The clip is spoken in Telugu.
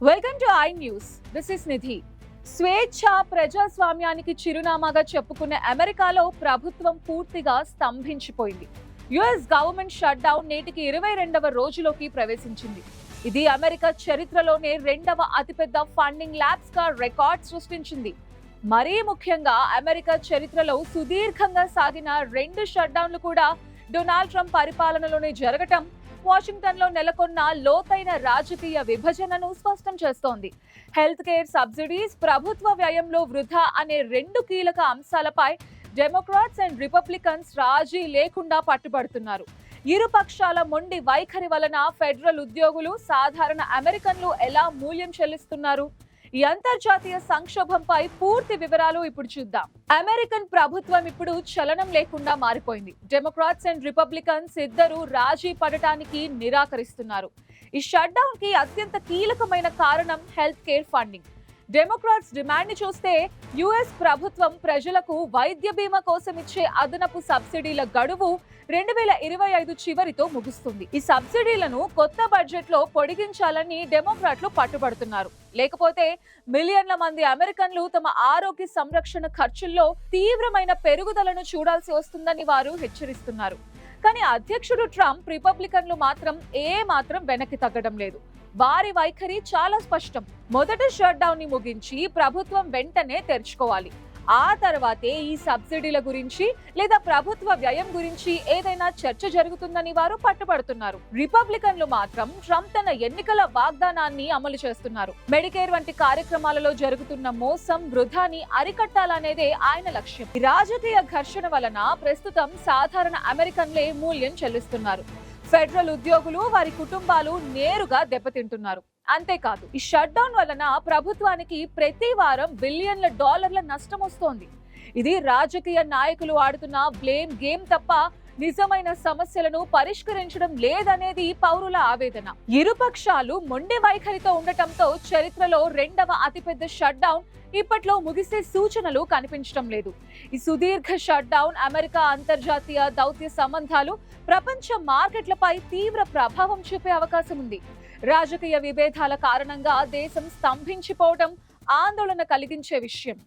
Welcome to I news. This is Nidhi. స్వేచ్ఛ ప్రజాస్వామ్యానికి చిరునామాగా చెప్పుకునే అమెరికాలో ప్రభుత్వం పూర్తిగా స్తంభించిపోయింది. యుఎస్ గవర్నమెంట్ షట్ డౌన్ నేటికి 22వ రోజులోకి ప్రవేశించింది. ఇది అమెరికా చరిత్రలోనే రెండవ అతిపెద్ద ఫండింగ్ ల్యాబ్స్ గా రికార్డ్ సృష్టించింది. మరీ ముఖ్యంగా అమెరికా చరిత్రలో సుదీర్ఘంగా సాగిన రెండు షట్ డౌన్లు కూడా డొనాల్డ్ ట్రంప్ పరిపాలనలోనే జరగటం వాషింగ్టన్ లో నెలకొన్న లోతైన రాజకీయ విభజనను స్పష్టం చేస్తోంది. హెల్త్ కేర్ సబ్సిడీస్, ప్రభుత్వ వ్యయంలో వృధా అనే రెండు కీలక అంశాలపై డెమోక్రాట్స్ అండ్ రిపబ్లికన్స్ రాజీ లేకుండా పట్టుబడుతున్నారు. ఇరు పక్షాల మొండి వైఖరి వలన ఫెడరల్ ఉద్యోగులు, సాధారణ అమెరికన్లు ఎలా మూల్యం చెల్లిస్తున్నారు? ఈ అంతర్జాతీయ సంక్షోభంపై పూర్తి వివరాలు ఇప్పుడు చూద్దాం. అమెరికన్ ప్రభుత్వం ఇప్పుడు చలనం లేకుండా మారిపోయింది. డెమోక్రాట్స్ అండ్ రిపబ్లికన్స్ ఇద్దరు రాజీ పడటానికి నిరాకరిస్తున్నారు. ఈ షట్ డౌన్ కి అత్యంత కీలకమైన కారణం health care funding. Democrats demand ని చూస్తే యుఎస్ ప్రభుత్వం ప్రజలకు వైద్య బీమా కోసం ఇచ్చే అదనపు సబ్సిడీల గడువు 2025 చివరితో ముగుస్తుంది. ఈ సబ్సిడీలను కొత్త బడ్జెట్ లో పొడిగించాలని డెమోక్రాట్లు పట్టుబడుతున్నారు. లేకపోతే మిలియన్ల మంది అమెరికన్లు తమ ఆరోగ్య సంరక్షణ ఖర్చుల్లో తీవ్రమైన పెరుగుదలను చూడాల్సి వస్తుందని వారు హెచ్చరిస్తున్నారు. కానీ అధ్యక్షుడు ట్రంప్, రిపబ్లికన్లు మాత్రం వెనక్కి తగ్గడం లేదు. వారి వైఖరి చాలా స్పష్టం. మొదట షట్ డౌన్ ని ముగించి ప్రభుత్వం వెంటనే తెరుచుకోవాలి. ఆ తర్వాతే ఈ సబ్సిడీల గురించి లేదా ప్రభుత్వ వ్యయం గురించి ఏదైనా చర్చ జరుగుతుందని వారు పట్టుబడుతున్నారు. రిపబ్లికన్లు మాత్రం ట్రంప్ తన ఎన్నికల వాగ్దానాన్ని అమలు చేస్తున్నారు. మెడికేర్ వంటి కార్యక్రమాలలో జరుగుతున్న మోసం, వృధాని అరికట్టాలనేదే ఆయన లక్ష్యం. రాజకీయ ఘర్షణ వలన ప్రస్తుతం సాధారణ అమెరికన్లే మూల్యం చెల్లిస్తున్నారు. ఫెడరల్ ఉద్యోగులు, వారి కుటుంబాలు నేరుగా దెబ్బతింటున్నారు. అంతేకాదు, ఈ షట్ డౌన్ వలన ప్రభుత్వానికి ప్రతి వారం బిలియన్ల డాలర్ల నష్టం వస్తోంది. ఇది రాజకీయ నాయకులు ఆడుతున్న బ్లేమ్ గేమ్ తప్ప నిజమైన సమస్యలను పరిష్కరించడం లేదనేది పౌరుల ఆవేదన. ఇరుపక్షాలు మొండి వైఖరితో ఉండటంతో చరిత్రలో రెండవ అతిపెద్ద షట్ డౌన్ ఇప్పట్లో ముగిసే సూచనలు కనిపించడం లేదు. ఈ సుదీర్ఘ షట్ డౌన్ అమెరికా అంతర్జాతీయ దౌత్య సంబంధాలు, ప్రపంచ మార్కెట్లపై తీవ్ర ప్రభావం చూపే అవకాశం ఉంది. రాజకీయ విభేదాల కారణంగా దేశం స్తంభించిపోవడం ఆందోళన కలిగించే విషయం.